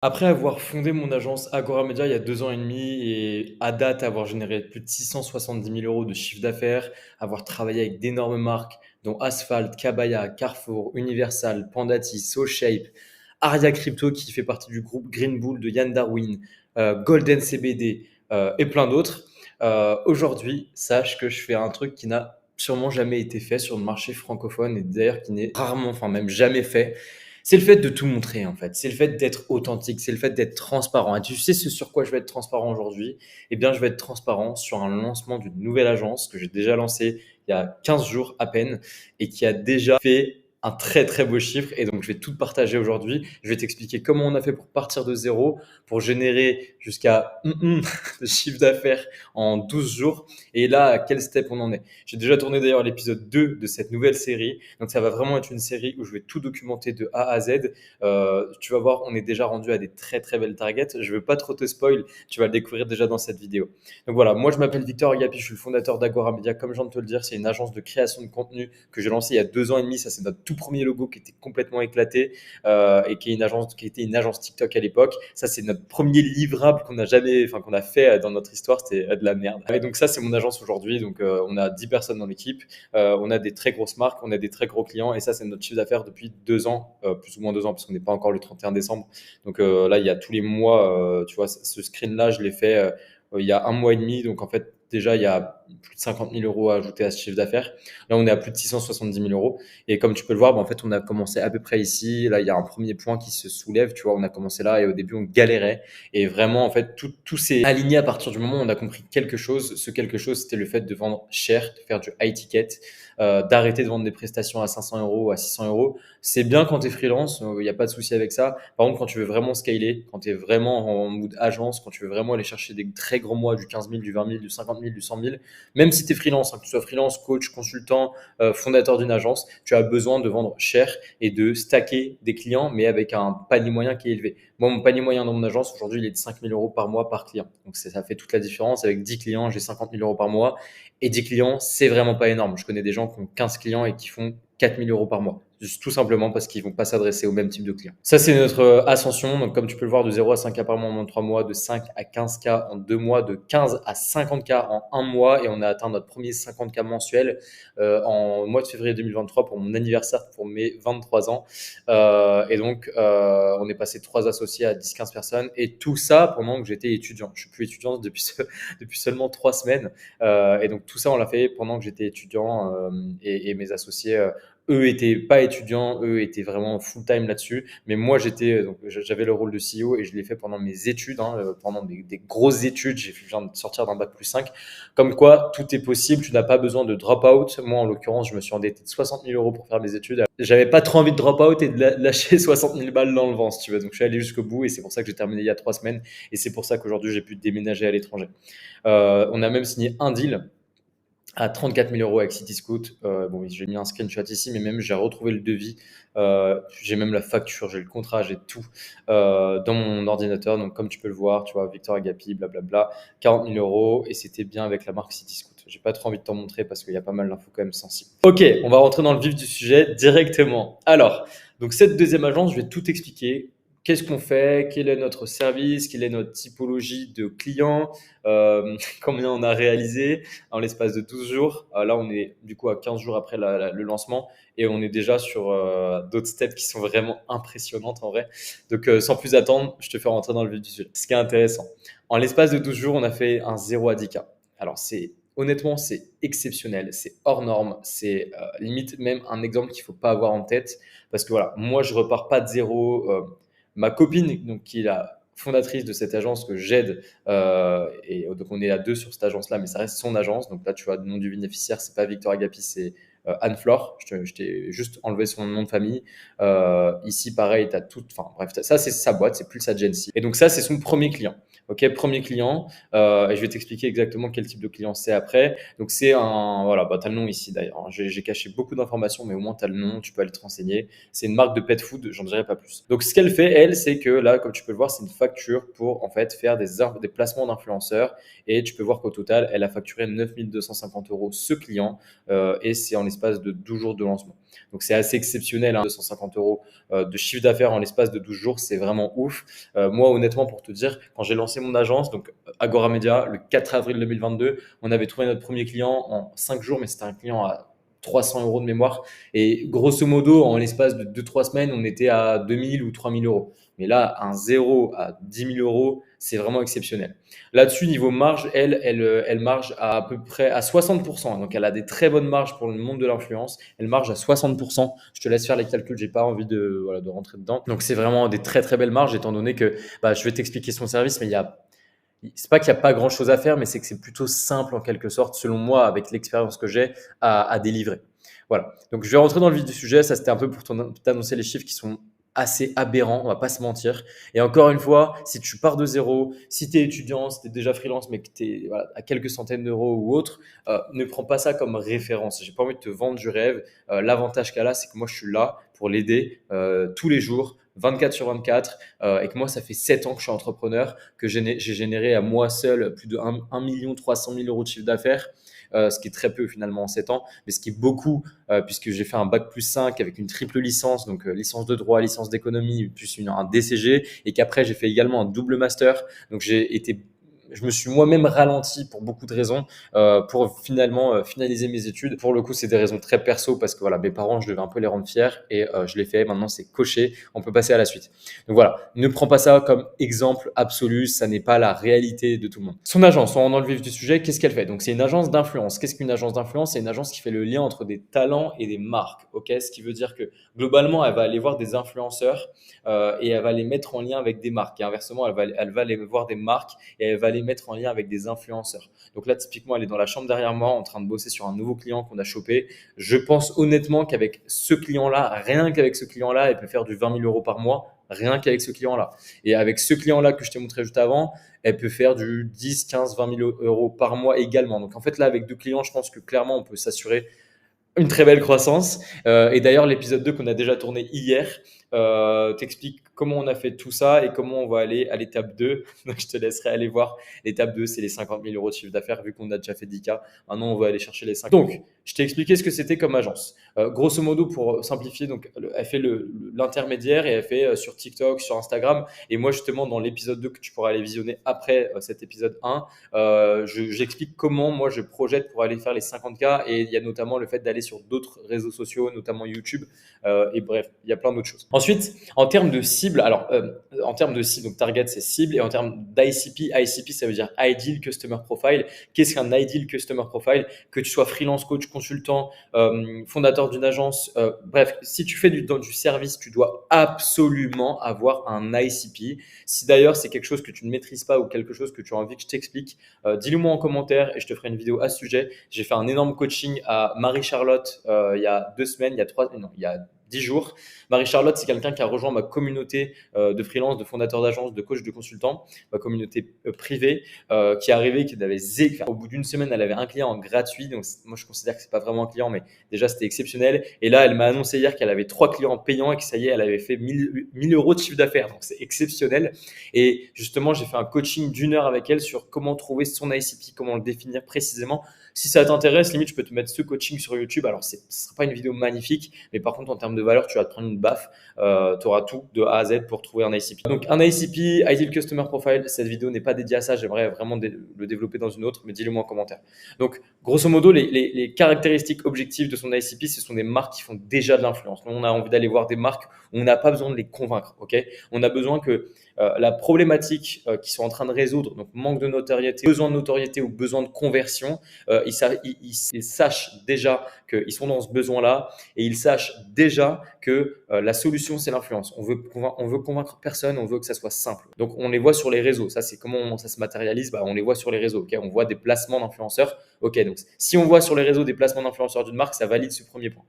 Après avoir fondé mon agence Agora Media il y a 2 ans et demi et à date avoir généré plus de 670 000 € de chiffre d'affaires, avoir travaillé avec d'énormes marques dont Asphalt, Kabaya, Carrefour, Universal, Pandati, SoShape, Aria Crypto qui fait partie du groupe Green Bull de Yann Darwin, Golden CBD et plein d'autres. Aujourd'hui, sache que je fais un truc qui n'a sûrement jamais été fait sur le marché francophone et d'ailleurs qui n'est rarement, enfin même jamais fait. C'est le fait de tout montrer en fait. C'est le fait d'être authentique, c'est le fait d'être transparent. Et tu sais ce sur quoi je vais être transparent aujourd'hui? Eh bien, je vais être transparent sur un lancement d'une nouvelle agence que j'ai déjà lancée il y a 15 jours à peine et qui a déjà fait un très très beau chiffre. Et donc, je vais tout partager aujourd'hui. Je vais t'expliquer comment on a fait pour partir de zéro, pour générer jusqu'à de chiffre d'affaires en 12 jours. Et là, à quel step on en est. J'ai déjà tourné d'ailleurs l'épisode 2 de cette nouvelle série. Donc, ça va vraiment être une série où je vais tout documenter de A à Z. Tu vas voir, on est déjà rendu à des très très belles targets. Je ne veux pas trop te spoil, tu vas le découvrir déjà dans cette vidéo. Donc voilà, moi je m'appelle Victor Agapi, je suis le fondateur d'Agora Media. Comme je viens de te le dire, c'est une agence de création de contenu que j'ai lancée il y a 2 ans et demi. Ça, c'est notre tout premier logo qui était complètement éclaté et qui était une agence TikTok à l'époque. Ça, c'est notre premier livrable qu'on a jamais, enfin qu'on a fait dans notre histoire. C'était de la merde. Et donc ça, c'est mon agence aujourd'hui. Donc on a 10 personnes dans l'équipe. On a des très grosses marques, on a des très gros clients et ça, c'est notre chiffre d'affaires depuis 2 ans, plus ou moins 2 ans, parce qu'on n'est pas encore le 31 décembre. Donc là, il y a tous les mois, tu vois, ce screen-là, je l'ai fait il y a un mois et demi. Donc en fait, déjà, il y a plus de 50 000 € à ajouter à ce chiffre d'affaires. Là, on est à plus de 670 000 €. Et comme tu peux le voir, bah, en fait, on a commencé à peu près ici. Là, il y a un premier point qui se soulève. Tu vois, on a commencé là et au début, on galérait. Et vraiment, en fait, tout s'est aligné à partir du moment où on a compris quelque chose. Ce quelque chose, c'était le fait de vendre cher, de faire du high ticket, d'arrêter de vendre des prestations à 500 € ou à 600 €. C'est bien quand tu es freelance, il n'y a pas de souci avec ça. Par contre, quand tu veux vraiment scaler, quand tu es vraiment en mode agence, quand tu veux vraiment aller chercher des très gros mois, du 15 000, du 20 000, du 50 000, du 100 000, même si tu es freelance, hein, que tu sois freelance, coach, consultant, fondateur d'une agence, tu as besoin de vendre cher et de stacker des clients, mais avec un panier moyen qui est élevé. Moi, mon panier moyen dans mon agence, aujourd'hui, il est de 5 000 € par mois par client. Donc, ça fait toute la différence. Avec 10 clients, j'ai 50 000 € par mois. Et 10 clients, c'est vraiment pas énorme. Je connais des gens qui ont 15 clients et qui font 4 000 € par mois. Juste tout simplement parce qu'ils vont pas s'adresser au même type de clients. Ça, c'est notre ascension. Donc, comme tu peux le voir, de 0 à 5K par mois en 3 mois, de 5 à 15K en 2 mois, de 15 à 50K en 1 mois. Et on a atteint notre premier 50K mensuel en mois de février 2023 pour mon anniversaire, pour mes 23 ans. Et donc, on est passé de 3 associés à 10-15 personnes. Et tout ça pendant que j'étais étudiant. Je suis plus étudiant depuis seulement 3 semaines. Et donc, tout ça, on l'a fait pendant que j'étais étudiant et mes associés, eux étaient pas étudiants, eux étaient vraiment full time là-dessus. Mais moi, donc j'avais le rôle de CEO et je l'ai fait pendant mes études, hein, pendant des grosses études. Je viens de sortir d'un bac plus 5. Comme quoi, tout est possible. Tu n'as pas besoin de drop out. Moi, en l'occurrence, je me suis endetté de 60 000 € pour faire mes études. J'avais pas trop envie de drop out et de lâcher 60 000 balles dans le vent, si tu veux. Donc, je suis allé jusqu'au bout et c'est pour ça que j'ai terminé il y a 3 semaines. Et c'est pour ça qu'aujourd'hui, j'ai pu déménager à l'étranger. On a même signé un deal à 34 000 € avec Cityscoot. Bon, j'ai mis un screenshot ici, mais même j'ai retrouvé le devis. J'ai même la facture, j'ai le contrat, j'ai tout dans mon ordinateur. Donc, comme tu peux le voir, tu vois, Victor Agapi, blablabla, 40 000 € et c'était bien avec la marque Cityscoot. J'ai pas trop envie de t'en montrer parce qu'il y a pas mal d'infos quand même sensibles. Ok, on va rentrer dans le vif du sujet directement. Alors, donc cette deuxième agence, je vais tout expliquer. Qu'est-ce qu'on fait? Quel est notre service? Quelle est notre typologie de clients? Combien on a réalisé en l'espace de 12 jours. Là, on est du coup à 15 jours après le lancement et on est déjà sur d'autres steps qui sont vraiment impressionnantes en vrai. Donc, sans plus attendre, je te fais rentrer dans le vif du sujet. Ce qui est intéressant, en l'espace de 12 jours, on a fait un 0 à 10K. Alors, honnêtement, c'est exceptionnel, c'est hors norme, c'est limite même un exemple qu'il ne faut pas avoir en tête parce que voilà, moi, je repars pas de zéro. Ma copine, donc, qui est la fondatrice de cette agence que j'aide, et donc on est à deux sur cette agence-là, mais ça reste son agence. Donc là, tu vois, le nom du bénéficiaire, c'est pas Victor Agapi, c'est Anne-Flore. Je t'ai juste enlevé son nom de famille. Ici, pareil, tu as tout. Enfin, bref, ça, c'est sa boîte, c'est plus sa agency. Et donc, ça, c'est son premier client. Ok, premier client. Et je vais t'expliquer exactement quel type de client c'est après. Donc, c'est un. Voilà, bah, tu as le nom ici d'ailleurs. J'ai caché beaucoup d'informations, mais au moins, tu as le nom, tu peux aller te renseigner. C'est une marque de pet food, j'en dirai pas plus. Donc, ce qu'elle fait, elle, c'est que là, comme tu peux le voir, c'est une facture pour en fait faire des placements d'influenceurs. Et tu peux voir qu'au total, elle a facturé 9 250 € ce client et c'est en l'espace de 12 jours de lancement. Donc, c'est assez exceptionnel, hein, 250 euros de chiffre d'affaires en l'espace de 12 jours, c'est vraiment ouf. Moi, honnêtement, pour te dire, quand j'ai lancé mon agence, donc Agora Media, le 4 avril 2022, on avait trouvé notre premier client en 5 jours, mais c'était un client à 300 euros de mémoire. Et grosso modo, en l'espace de 2-3 semaines, on était à 2000 ou 3000 euros. Mais là, un zéro à 10 000 euros, c'est vraiment exceptionnel. Là-dessus, niveau marge, elle marge à peu près à 60%. Donc, elle a des très bonnes marges pour le monde de l'influence. Elle marge à 60%. Je te laisse faire les calculs. J'ai pas envie de, voilà, de rentrer dedans. Donc, c'est vraiment des très, très belles marges, étant donné que je vais t'expliquer son service, mais c'est pas qu'il n'y a pas grand chose à faire, mais c'est que c'est plutôt simple en quelque sorte, selon moi, avec l'expérience que j'ai, à délivrer. Voilà. Donc, je vais rentrer dans le vif du sujet. Ça, c'était un peu pour t'annoncer les chiffres qui sont assez aberrants, on va pas se mentir. Et encore une fois, si tu pars de zéro, si tu es étudiant, si tu es déjà freelance, mais que tu es à quelques centaines d'euros ou autre, ne prends pas ça comme référence. J'ai pas envie de te vendre du rêve. L'avantage qu'elle a, c'est que moi, je suis là pour l'aider tous les jours, 24 sur 24, et que moi, ça fait 7 ans que je suis entrepreneur, que j'ai généré à moi seul plus de 1 300 000 euros de chiffre d'affaires, ce qui est très peu finalement en 7 ans, mais ce qui est beaucoup puisque j'ai fait un bac plus 5 avec une triple licence, donc licence de droit, licence d'économie, plus un DCG, et qu'après j'ai fait également un double master. Donc je me suis moi-même ralenti pour beaucoup de raisons pour finalement finaliser mes études. Pour le coup, c'est des raisons très perso parce que voilà, mes parents, je devais un peu les rendre fiers et je l'ai fait. Maintenant, c'est coché. On peut passer à la suite. Donc voilà, ne prends pas ça comme exemple absolu. Ça n'est pas la réalité de tout le monde. Son agence, on rentre dans le vif du sujet. Qu'est-ce qu'elle fait? Donc, c'est une agence d'influence. Qu'est-ce qu'une agence d'influence? C'est une agence qui fait le lien entre des talents et des marques. Ok, ce qui veut dire que globalement, elle va aller voir des influenceurs et elle va les mettre en lien avec des marques. Et inversement, elle va aller voir des marques et elle va les mettre en lien avec des influenceurs. Donc là, typiquement, elle est dans la chambre derrière moi en train de bosser sur un nouveau client qu'on a chopé. Je pense honnêtement qu'avec ce client-là, rien qu'avec ce client-là, elle peut faire du 20 000 euros par mois, rien qu'avec ce client-là. Et avec ce client-là que je t'ai montré juste avant, elle peut faire du 10, 15, 20 000 euros par mois également. Donc en fait, là, avec 2 clients, je pense que clairement, on peut s'assurer une très belle croissance. Et d'ailleurs, l'épisode 2 qu'on a déjà tourné hier t'explique comment on a fait tout ça et comment on va aller à l'étape 2. Donc, je te laisserai aller voir. L'étape 2, c'est les 50 000 euros de chiffre d'affaires vu qu'on a déjà fait 10K. Maintenant, on va aller chercher les 5. Donc, je t'ai expliqué ce que c'était comme agence. Grosso modo, pour simplifier, donc, elle fait l'intermédiaire et elle fait sur TikTok, sur Instagram. Et moi, justement, dans l'épisode 2 que tu pourras aller visionner après cet épisode 1, j'explique comment moi je projette pour aller faire les 50K et il y a notamment le fait d'aller sur d'autres réseaux sociaux, notamment YouTube et bref, il y a plein d'autres choses. Ensuite, en termes de cible, alors en termes de cible, donc target c'est cible et en termes d'ICP, ICP ça veut dire Ideal Customer Profile. Qu'est-ce qu'un Ideal Customer Profile? Que tu sois freelance, coach, consultant, fondateur d'une agence, bref, si tu fais du service, tu dois absolument avoir un ICP. Si d'ailleurs c'est quelque chose que tu ne maîtrises pas ou quelque chose que tu as envie que je t'explique, dis-le moi en commentaire et je te ferai une vidéo à ce sujet. J'ai fait un énorme coaching à Marie-Charlotte il y a 2 semaines, il y a 10 jours. Marie-Charlotte, c'est quelqu'un qui a rejoint ma communauté de freelance, de fondateurs d'agence, de coach, de consultants, ma communauté privée, qui est arrivée, au bout d'une semaine, elle avait un client en gratuit. Donc, moi, je considère que c'est pas vraiment un client, mais déjà, c'était exceptionnel. Et là, elle m'a annoncé hier qu'elle avait 3 clients payants et que ça y est, elle avait fait 1000 euros de chiffre d'affaires. Donc, c'est exceptionnel. Et justement, j'ai fait un coaching d'1 heure avec elle sur comment trouver son ICP, comment le définir précisément. Si ça t'intéresse, limite, je peux te mettre ce coaching sur YouTube. Alors, ce ne sera pas une vidéo magnifique, mais par contre, en termes de valeur, tu vas te prendre une baffe. Tu auras tout de A à Z pour trouver un ICP. Donc, un ICP, Ideal Customer Profile, cette vidéo n'est pas dédiée à ça. J'aimerais vraiment le développer dans une autre, mais dis-le moi en commentaire. Donc, grosso modo, les caractéristiques objectives de son ICP, ce sont des marques qui font déjà de l'influence. On a envie d'aller voir des marques où on n'a pas besoin de les convaincre. Okay, on a besoin que la problématique qu'ils sont en train de résoudre, donc manque de notoriété, besoin de notoriété ou besoin de conversion, ils sachent déjà qu'ils sont dans ce besoin-là et ils sachent déjà que la solution, c'est l'influence. On veut convaincre personne, on veut que ça soit simple. Donc, on les voit sur les réseaux. Ça, c'est comment ça se matérialise. On les voit sur les réseaux. Okay, on voit des placements d'influenceurs. Ok, donc si on voit sur les réseaux des placements d'influenceurs d'une marque, ça valide ce premier point.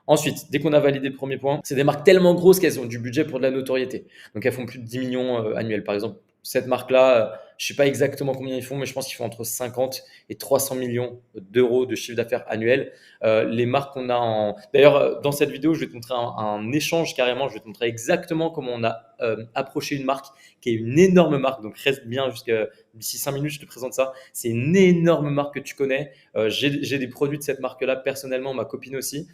Ensuite, dès qu'on a validé le premier point, c'est des marques tellement grosses qu'elles ont du budget pour de la notoriété. Donc, elles font plus de 10 millions annuels. Par exemple, cette marque-là, je ne sais pas exactement combien ils font, mais je pense qu'ils font entre 50 et 300 millions d'euros de chiffre d'affaires annuel. Les marques qu'on a D'ailleurs, dans cette vidéo, je vais te montrer un échange carrément. Je vais te montrer exactement comment on a approché une marque qui est une énorme marque. Donc, reste bien jusqu'à d'ici 5 minutes, je te présente ça. C'est une énorme marque que tu connais. J'ai des produits de cette marque-là personnellement, ma copine aussi.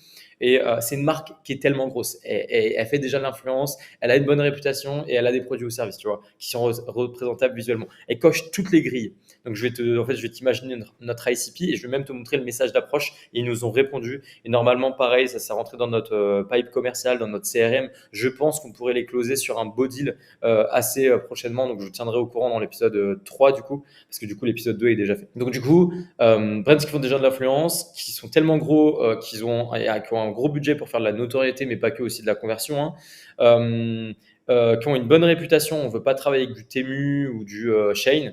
Et c'est une marque qui est tellement grosse. Elle fait déjà de l'influence, elle a une bonne réputation et elle a des produits ou services, tu vois, qui sont représentables visuellement. Elle coche toutes les grilles. Donc, en fait, je vais t'imaginer notre ICP et je vais même te montrer le message d'approche. Ils nous ont répondu. Et normalement, pareil, ça s'est rentré dans notre pipe commercial, dans notre CRM. Je pense qu'on pourrait les closer sur un beau deal assez prochainement. Donc, je vous tiendrai au courant dans l'épisode 3 du coup, parce que du coup, l'épisode 2 est déjà fait. Donc, du coup, brands qui font déjà de l'influence, qui sont tellement gros, qui ont un gros budget pour faire de la notoriété, mais pas que, aussi de la conversion, hein. Qui ont une bonne réputation, on ne veut pas travailler avec du Temu ou du Shein,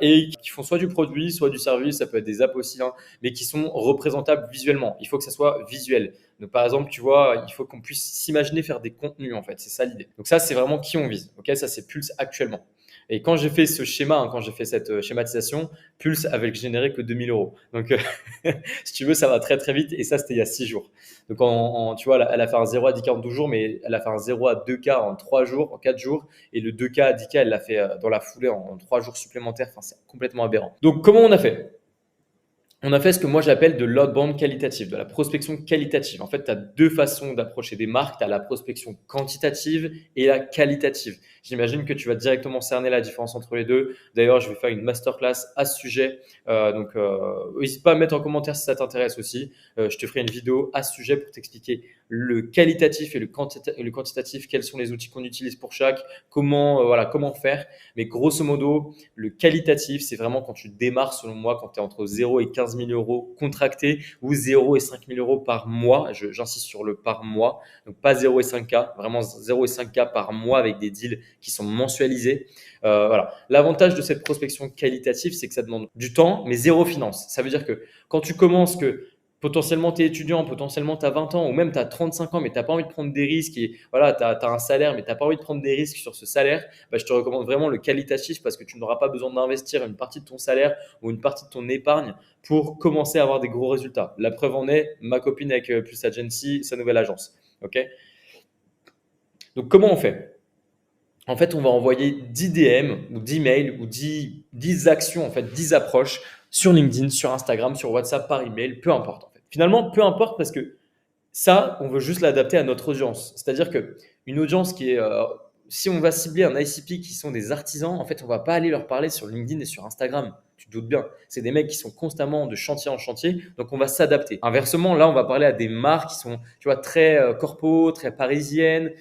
et qui font soit du produit, soit du service, ça peut être des apps aussi, hein, mais qui sont représentables visuellement. Il faut que ça soit visuel. Donc, par exemple, tu vois, il faut qu'on puisse s'imaginer faire des contenus, en fait. C'est ça l'idée. Donc, ça, c'est vraiment qui on vise. Ok, ça, c'est Pulse actuellement. Et quand j'ai fait ce schéma, hein, quand j'ai fait cette schématisation, Pulse avait généré que 2000 euros. Donc, si tu veux, ça va très très vite. Et ça, c'était il y a 6 jours. Donc, tu vois, elle a fait un 0 à 10K en 12 jours, mais elle a fait un 0 à 2K en 3 jours, en 4 jours. Et le 2K à 10K, elle l'a fait dans la foulée en 3 jours supplémentaires. Enfin, c'est complètement aberrant. Donc, comment on a fait? On a fait ce que moi j'appelle de l'outbound qualitative, de la prospection qualitative. En fait, tu as deux façons d'approcher des marques. Tu as la prospection quantitative et la qualitative. J'imagine que tu vas directement cerner la différence entre les deux. D'ailleurs, je vais faire une masterclass à ce sujet. Donc, n'hésite pas à mettre en commentaire si ça t'intéresse aussi. Je te ferai une vidéo à ce sujet pour t'expliquer le qualitatif et le quantitatif, quels sont les outils qu'on utilise pour chaque, comment faire. Mais grosso modo, le qualitatif, c'est vraiment quand tu démarres, selon moi, quand tu es entre 0 et 15 000 euros contractés ou 0 et 5 000 euros par mois. J'insiste sur le par mois, donc pas 0 et 5K, vraiment 0 et 5K par mois avec des deals qui sont mensualisés. Voilà. L'avantage de cette prospection qualitative, c'est que ça demande du temps, mais zéro finance. Ça veut dire que quand tu commences, que potentiellement tu es étudiant, potentiellement tu as 20 ans ou même tu as 35 ans, mais tu n'as pas envie de prendre des risques et voilà, tu as un salaire, mais tu n'as pas envie de prendre des risques sur ce salaire, bah, je te recommande vraiment le qualitatif parce que tu n'auras pas besoin d'investir une partie de ton salaire ou une partie de ton épargne pour commencer à avoir des gros résultats. La preuve en est, ma copine avec Plus Agency, sa nouvelle agence. Okay, donc, comment on fait? En fait, on va envoyer 10 DM ou 10 mails ou 10 actions, en fait, 10 approches sur LinkedIn, sur Instagram, sur WhatsApp, par email, peu importe. En fait. Finalement, peu importe parce que ça, on veut juste l'adapter à notre audience. C'est-à-dire qu'une audience qui est, si on va cibler un ICP qui sont des artisans, en fait, on ne va pas aller leur parler sur LinkedIn et sur Instagram. Tu te doutes bien. C'est des mecs qui sont constamment de chantier en chantier, donc on va s'adapter. Inversement, là, on va parler à des marques qui sont, tu vois, très corpo, très parisiennes,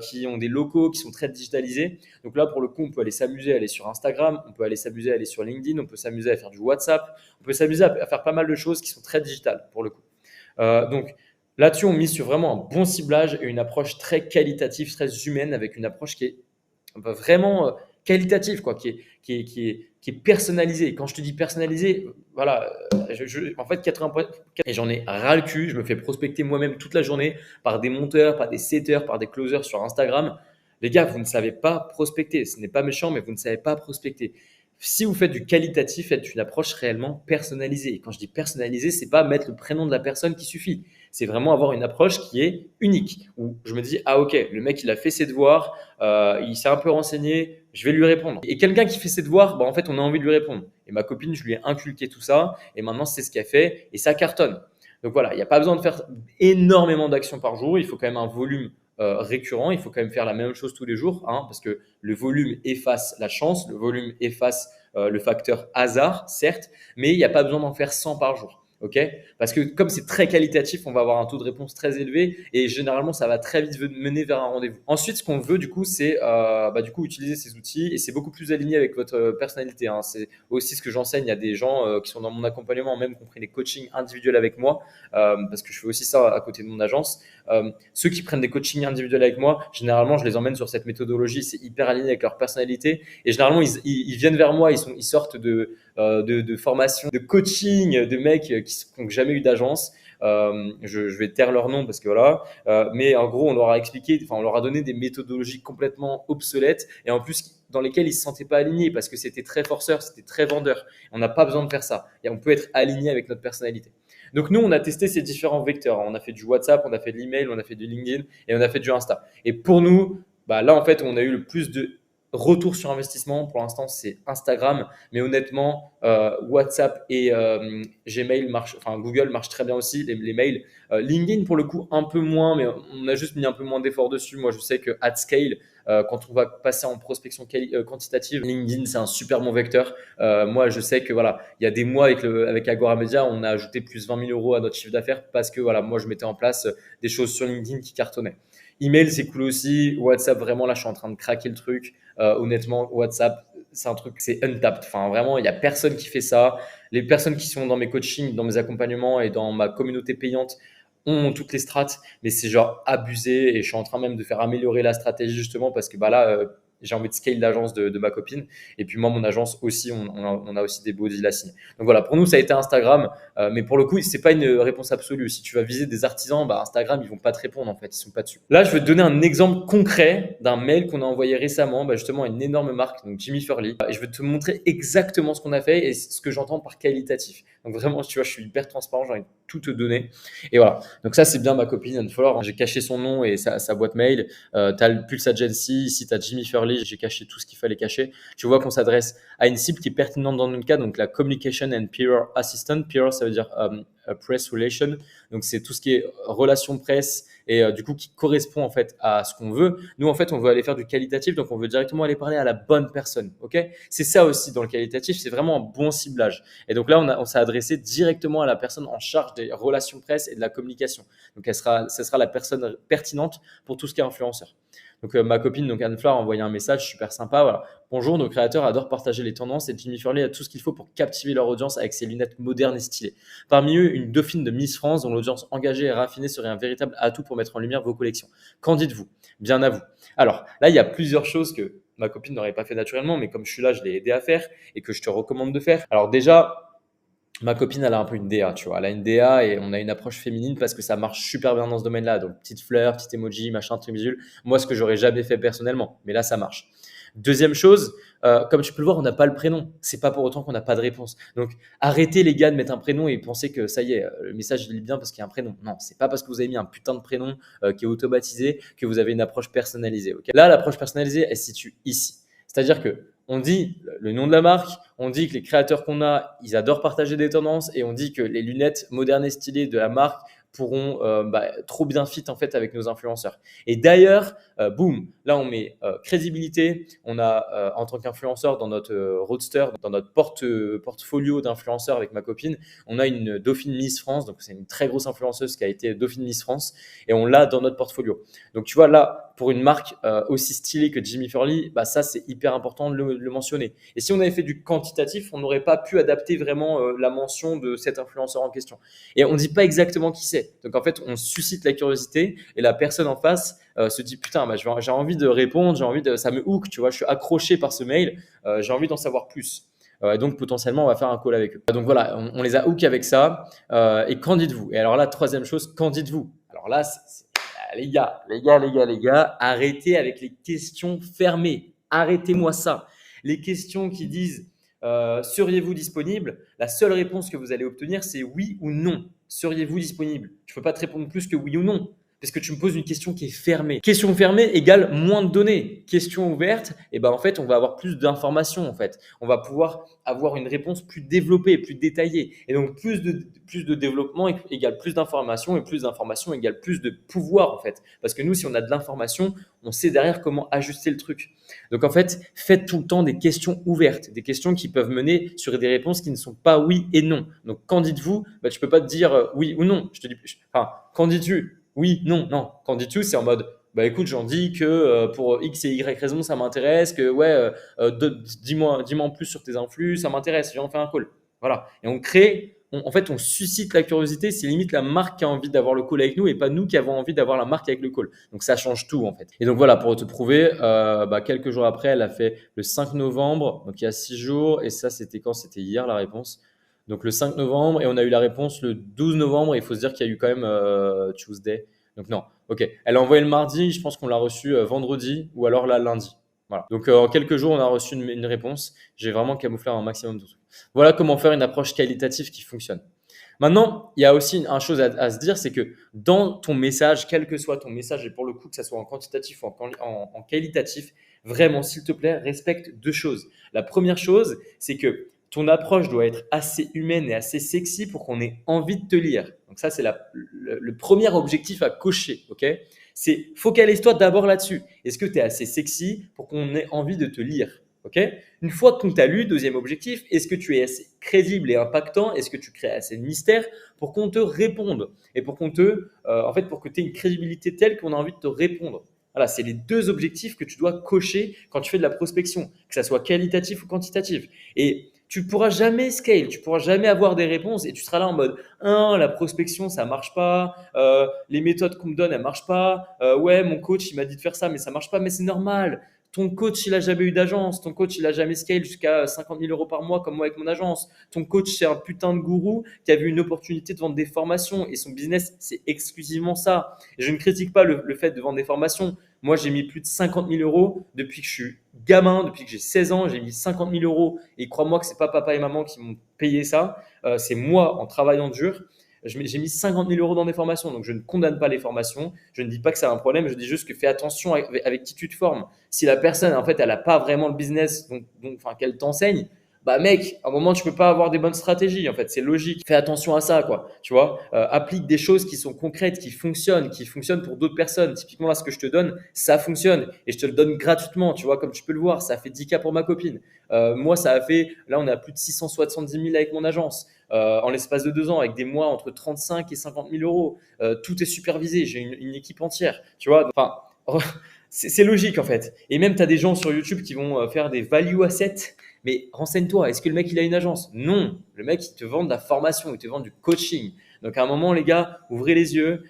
qui ont des locaux, qui sont très digitalisés. Donc là, pour le coup, on peut aller s'amuser à aller sur Instagram, on peut aller s'amuser à aller sur LinkedIn, on peut s'amuser à faire du WhatsApp, on peut s'amuser à faire pas mal de choses qui sont très digitales pour le coup. Donc là-dessus, on mise sur vraiment un bon ciblage et une approche très qualitative, très humaine, avec une approche qui est vraiment qualitative, quoi, qui est personnalisée. Quand je te dis personnalisée, voilà, en fait, 80%, et j'en ai ras le cul, je me fais prospecter moi-même toute la journée par des monteurs, par des setters, par des closers sur Instagram. Les gars, vous ne savez pas prospecter. Ce n'est pas méchant, mais vous ne savez pas prospecter. Si vous faites du qualitatif, faites une approche réellement personnalisée. Et quand je dis personnalisée, c'est pas mettre le prénom de la personne qui suffit. C'est vraiment avoir une approche qui est unique. Où je me dis, ah ok, le mec il a fait ses devoirs, il s'est un peu renseigné, je vais lui répondre. Et quelqu'un qui fait ses devoirs, bah, en fait, on a envie de lui répondre. Et ma copine, je lui ai inculqué tout ça. Et maintenant, c'est ce qu'elle fait. Et ça cartonne. Donc voilà, il n'y a pas besoin de faire énormément d'actions par jour. Il faut quand même un volume récurrent. Il faut quand même faire la même chose tous les jours, hein, parce que le volume efface la chance, le volume efface le facteur hasard, certes, mais il n'y a pas besoin d'en faire 100 par jour. Okay, parce que comme c'est très qualitatif, on va avoir un taux de réponse très élevé et généralement ça va très vite mener vers un rendez-vous. Ensuite, ce qu'on veut du coup, c'est du coup utiliser ces outils et c'est beaucoup plus aligné avec votre personnalité, hein. C'est aussi ce que j'enseigne à des gens qui sont dans mon accompagnement, même compris les coachings individuels avec moi, parce que je fais aussi ça à côté de mon agence. Ceux qui prennent des coachings individuels avec moi, généralement je les emmène sur cette méthodologie, c'est hyper aligné avec leur personnalité et généralement ils viennent vers moi, ils sortent de formation, de coaching, de mecs qui n'ont jamais eu d'agence. Je vais taire leur nom parce que voilà. Mais en gros, on leur a expliqué, on leur a donné des méthodologies complètement obsolètes et en plus dans lesquelles ils ne se sentaient pas alignés parce que c'était très forceur, c'était très vendeur. On n'a pas besoin de faire ça. Et on peut être aligné avec notre personnalité. Donc nous, on a testé ces différents vecteurs. On a fait du WhatsApp, on a fait de l'email, on a fait du LinkedIn et on a fait du Insta. Et pour nous, là en fait, on a eu le plus de retour sur investissement, pour l'instant, c'est Instagram. Mais honnêtement, WhatsApp et Gmail marchent, enfin Google marche très bien aussi, les mails. LinkedIn, pour le coup, un peu moins, mais on a juste mis un peu moins d'efforts dessus. Moi, je sais que AdScale, quand on va passer en prospection quantitative, LinkedIn, c'est un super bon vecteur. Moi, je sais que voilà, il y a des mois avec Agora Media, on a ajouté plus 20 000 euros à notre chiffre d'affaires parce que voilà, moi, je mettais en place des choses sur LinkedIn qui cartonnaient. Email, c'est cool aussi. WhatsApp, vraiment, là, je suis en train de craquer le truc. Honnêtement, WhatsApp, c'est un truc, c'est untapped. Enfin, vraiment, il n'y a personne qui fait ça. Les personnes qui sont dans mes coachings, dans mes accompagnements et dans ma communauté payante ont toutes les strates, mais c'est genre abusé et je suis en train même de faire améliorer la stratégie justement parce que bah là, j'ai envie de scale l'agence de ma copine et puis moi, mon agence aussi, on a aussi des beaux deals à signer. Donc voilà, pour nous, ça a été Instagram, mais pour le coup, c'est pas une réponse absolue. Si tu vas viser des artisans, bah Instagram, ils vont pas te répondre en fait, ils sont pas dessus. Là, je vais te donner un exemple concret d'un mail qu'on a envoyé récemment, bah, justement à une énorme marque, donc Jimmy Furley. Et je vais te montrer exactement ce qu'on a fait et ce que j'entends par qualitatif. Donc vraiment, tu vois, je suis hyper transparent, j'ai envie de tout te donner. Et voilà. Donc ça, c'est bien ma copine Anne Flore. J'ai caché son nom et sa boîte mail. Tu as le Pulse Agency. Ici, tu as Jimmy Furley. J'ai caché tout ce qu'il fallait cacher. Tu vois qu'on s'adresse à une cible qui est pertinente dans notre cas, donc la Communication and PR Assistant. PR, ça veut dire Press Relation. Donc, c'est tout ce qui est relation presse et du coup qui correspond en fait à ce qu'on veut. Nous, en fait, on veut aller faire du qualitatif, donc on veut directement aller parler à la bonne personne. Ok, c'est ça aussi dans le qualitatif, c'est vraiment un bon ciblage. Et donc là, on s'est adressé directement à la personne en charge des relations presse et de la communication. Donc, ce sera la personne pertinente pour tout ce qui est influenceur. Donc, ma copine, donc Anne-Fleur, a envoyé un message super sympa. Voilà. Bonjour, nos créateurs adorent partager les tendances et Jimmy Furley a tout ce qu'il faut pour captiver leur audience avec ses lunettes modernes et stylées. Parmi eux, une dauphine de Miss France dont l'audience engagée et raffinée serait un véritable atout pour mettre en lumière vos collections. Qu'en dites-vous? Bien à vous. Alors, là, il y a plusieurs choses que ma copine n'aurait pas fait naturellement, mais comme je suis là, je l'ai aidé à faire et que je te recommande de faire. Alors déjà, ma copine, elle a un peu une DA, tu vois. Elle a une DA et on a une approche féminine parce que ça marche super bien dans ce domaine-là. Donc, petite fleur, petite emoji, machin, truc visuel. Moi, ce que j'aurais jamais fait personnellement. Mais là, ça marche. Deuxième chose, comme tu peux le voir, on n'a pas le prénom. C'est pas pour autant qu'on n'a pas de réponse. Donc, arrêtez les gars de mettre un prénom et penser que ça y est, le message il est bien parce qu'il y a un prénom. Non, c'est pas parce que vous avez mis un putain de prénom qui est automatisé que vous avez une approche personnalisée. Ok, là, l'approche personnalisée, elle se situe ici. C'est-à-dire que on dit le nom de la marque, on dit que les créateurs qu'on a, ils adorent partager des tendances et on dit que les lunettes modernes et stylées de la marque pourront trop bien fit en fait avec nos influenceurs. Et d'ailleurs, boum, là on met crédibilité. On a en tant qu'influenceur dans notre roadster, dans notre portfolio d'influenceurs avec ma copine, on a une Dauphine Miss France, donc c'est une très grosse influenceuse qui a été Dauphine Miss France et on l'a dans notre portfolio. Donc tu vois là, pour une marque aussi stylée que Jimmy Furley, bah, ça c'est hyper important de le mentionner. Et si on avait fait du quantitatif, on n'aurait pas pu adapter vraiment la mention de cet influenceur en question. Et on ne dit pas exactement qui c'est. Donc en fait, on suscite la curiosité et la personne en face se dit putain, bah, j'ai envie de répondre, ça me hook, tu vois, je suis accroché par ce mail, j'ai envie d'en savoir plus. Donc potentiellement, on va faire un call avec eux. Donc voilà, on les a hook avec ça. Et qu'en dites-vous? Et alors là, troisième chose, qu'en dites-vous? Alors là, les gars, arrêtez avec les questions fermées. Arrêtez-moi ça. Les questions qui disent seriez-vous disponible? La seule réponse que vous allez obtenir, c'est oui ou non. Seriez-vous disponible? Je ne peux pas te répondre plus que oui ou non. Parce que tu me poses une question qui est fermée. Question fermée égale moins de données. Question ouverte, et ben en fait, on va avoir plus d'informations en fait. On va pouvoir avoir une réponse plus développée, plus détaillée. Et donc plus de développement égale plus d'informations et plus d'informations égale plus de pouvoir en fait. Parce que nous, si on a de l'information, on sait derrière comment ajuster le truc. Donc en fait, faites tout le temps des questions ouvertes, des questions qui peuvent mener sur des réponses qui ne sont pas oui et non. Donc qu'en dites-vous? Bah, tu peux pas te dire oui ou non. Je te dis, enfin, qu'en dis-tu? Oui, non, non. Qu'en dis-tu? C'est en mode, bah écoute, j'en dis que pour X et Y raison, ça m'intéresse, que ouais, dis-moi en plus sur tes influx, ça m'intéresse, viens, on fait un call. Voilà. Et on crée, en fait, on suscite la curiosité. C'est limite la marque qui a envie d'avoir le call avec nous et pas nous qui avons envie d'avoir la marque avec le call. Donc ça change tout en fait. Et donc voilà, pour te prouver, quelques jours après, elle a fait le 5 novembre, donc il y a 6 jours. Et ça, c'était quand? C'était hier la réponse. Donc le 5 novembre et on a eu la réponse le 12 novembre. Et il faut se dire qu'il y a eu quand même Tuesday. Donc non, ok. Elle a envoyé le mardi, je pense qu'on l'a reçu vendredi ou alors là lundi. Voilà. Donc en quelques jours, on a reçu une réponse. J'ai vraiment camouflé un maximum de trucs. Voilà comment faire une approche qualitative qui fonctionne. Maintenant, il y a aussi une chose à se dire, c'est que dans ton message, quel que soit ton message, et pour le coup, que ce soit en quantitatif ou en qualitatif, Vraiment, s'il te plaît, respecte deux choses. La première chose, c'est que ton approche doit être assez humaine et assez sexy pour qu'on ait envie de te lire. Donc ça, c'est le premier objectif à cocher, ok? C'est focalise-toi d'abord là-dessus. Est-ce que tu es assez sexy pour qu'on ait envie de te lire, ok? Une fois qu'on t'a lu, deuxième objectif, est-ce que tu es assez crédible et impactant? Est-ce que tu crées assez de mystère pour qu'on te réponde et pour pour que tu aies une crédibilité telle qu'on a envie de te répondre? Voilà, c'est les deux objectifs que tu dois cocher quand tu fais de la prospection, que ça soit qualitatif ou quantitatif. Et tu ne pourras jamais scale, tu ne pourras jamais avoir des réponses et tu seras là en mode la prospection, ça marche pas, les méthodes qu'on me donne, elles marchent pas, ouais, mon coach, il m'a dit de faire ça, mais ça marche pas, mais c'est normal. Ton coach, il a jamais eu d'agence. Ton coach, il a jamais scale jusqu'à 50 000 euros par mois comme moi avec mon agence. Ton coach, c'est un putain de gourou qui a vu une opportunité de vendre des formations et son business, c'est exclusivement ça. Et je ne critique pas le fait de vendre des formations. Moi, j'ai mis plus de 50 000 euros depuis que je suis gamin, depuis que j'ai 16 ans. J'ai mis 50 000 euros et crois-moi que c'est pas papa et maman qui m'ont payé ça. C'est moi en travaillant dur. J'ai mis 50 000 euros dans des formations, donc je ne condamne pas les formations. Je ne dis pas que c'est un problème, je dis juste que fais attention avec qui tu te formes. Si la personne, en fait, elle n'a pas vraiment le business qu'elle t'enseigne, bah mec, à un moment, tu peux pas avoir des bonnes stratégies. En fait, c'est logique. Fais attention à ça, quoi. Tu vois, applique des choses qui sont concrètes, qui fonctionnent pour d'autres personnes. Typiquement, là, ce que je te donne, ça fonctionne et je te le donne gratuitement. Tu vois, comme tu peux le voir, ça a fait 10K pour ma copine. Moi, ça a fait, là, on est à plus de 670 000 avec mon agence. En l'espace de 2 ans, avec des mois entre 35 et 50 000 euros. Tout est supervisé. J'ai une équipe entière. Tu vois, enfin, c'est logique en fait. Et même, tu as des gens sur YouTube qui vont faire des value assets. Mais renseigne-toi, est-ce que le mec il a une agence? Non, le mec il te vend de la formation, il te vend du coaching. Donc à un moment, les gars, ouvrez les yeux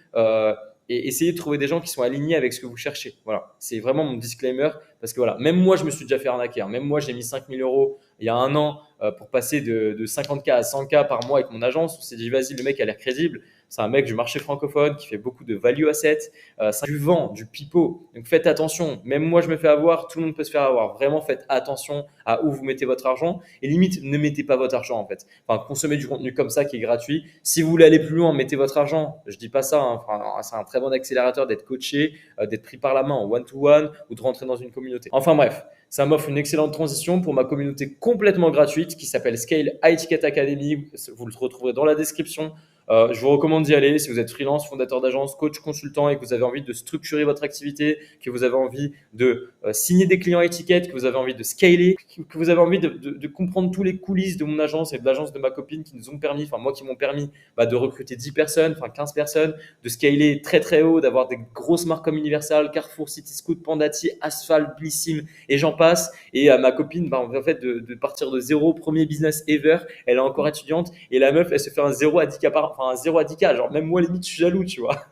et essayez de trouver des gens qui sont alignés avec ce que vous cherchez. Voilà, c'est vraiment mon disclaimer parce que voilà, même moi je me suis déjà fait arnaquer, hein. Même moi j'ai mis 5 000 euros il y a un an pour passer de 50K à 100K par mois avec mon agence. On s'est dit, vas-y, le mec a l'air crédible. C'est un mec du marché francophone qui fait beaucoup de value assets. C'est du vent, du pipeau. Donc faites attention. Même moi, je me fais avoir. Tout le monde peut se faire avoir. Vraiment, faites attention à où vous mettez votre argent. Et limite, ne mettez pas votre argent en fait. Enfin, consommez du contenu comme ça qui est gratuit. Si vous voulez aller plus loin, mettez votre argent. Je dis pas ça, hein. Enfin, c'est un très bon accélérateur d'être coaché, d'être pris par la main en one-to-one ou de rentrer dans une communauté. Enfin bref, ça m'offre une excellente transition pour ma communauté complètement gratuite qui s'appelle Scale High Ticket Academy. Vous le retrouverez dans la description. Je vous recommande d'y aller si vous êtes freelance, fondateur d'agence, coach, consultant et que vous avez envie de structurer votre activité, que vous avez envie de signer des clients à étiquette, que vous avez envie de scaler, que vous avez envie de comprendre tous les coulisses de mon agence et de l'agence de ma copine qui nous ont permis, enfin moi qui m'ont permis de recruter 10 personnes, enfin 15 personnes, de scaler très très haut, d'avoir des grosses marques comme Universal, Carrefour, Cityscoot, Pandati, Asphalt, Blissim et j'en passe. Et ma copine, en fait, de partir de zéro, premier business ever, elle est encore étudiante et la meuf, elle se fait un 0 à 10K un 0 à 10K. Genre, même moi, limite, je suis jaloux, tu vois.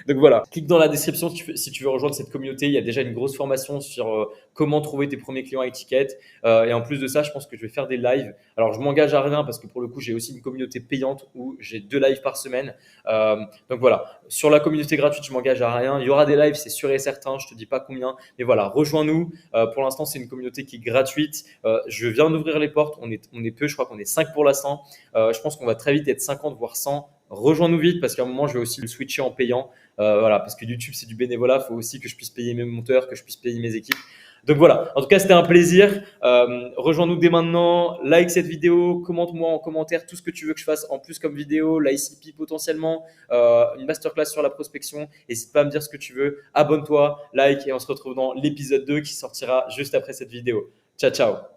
Donc voilà, clique dans la description si tu veux rejoindre cette communauté. Il y a déjà une grosse formation sur comment trouver tes premiers clients à étiquette. Et en plus de ça, je pense que je vais faire des lives. Alors, je m'engage à rien parce que pour le coup, j'ai aussi une communauté payante où j'ai 2 lives par semaine. Donc voilà, sur la communauté gratuite, je m'engage à rien. Il y aura des lives, c'est sûr et certain. Je te dis pas combien, mais voilà, rejoins-nous. Pour l'instant, c'est une communauté qui est gratuite. Je viens d'ouvrir les portes. On est peu, je crois qu'on est 5 pour l'instant. Je pense qu'on va très vite être 50 voire 100. Rejoins-nous vite parce qu'à un moment, je vais aussi le switcher en payant. Voilà, parce que YouTube, c'est du bénévolat. Il faut aussi que je puisse payer mes monteurs, que je puisse payer mes équipes. Donc voilà, en tout cas, c'était un plaisir. Rejoins-nous dès maintenant. Like cette vidéo, commente-moi en commentaire tout ce que tu veux que je fasse en plus comme vidéo, l'ICP potentiellement, une masterclass sur la prospection. N'hésite pas à me dire ce que tu veux. Abonne-toi, like et on se retrouve dans l'épisode 2 qui sortira juste après cette vidéo. Ciao, ciao.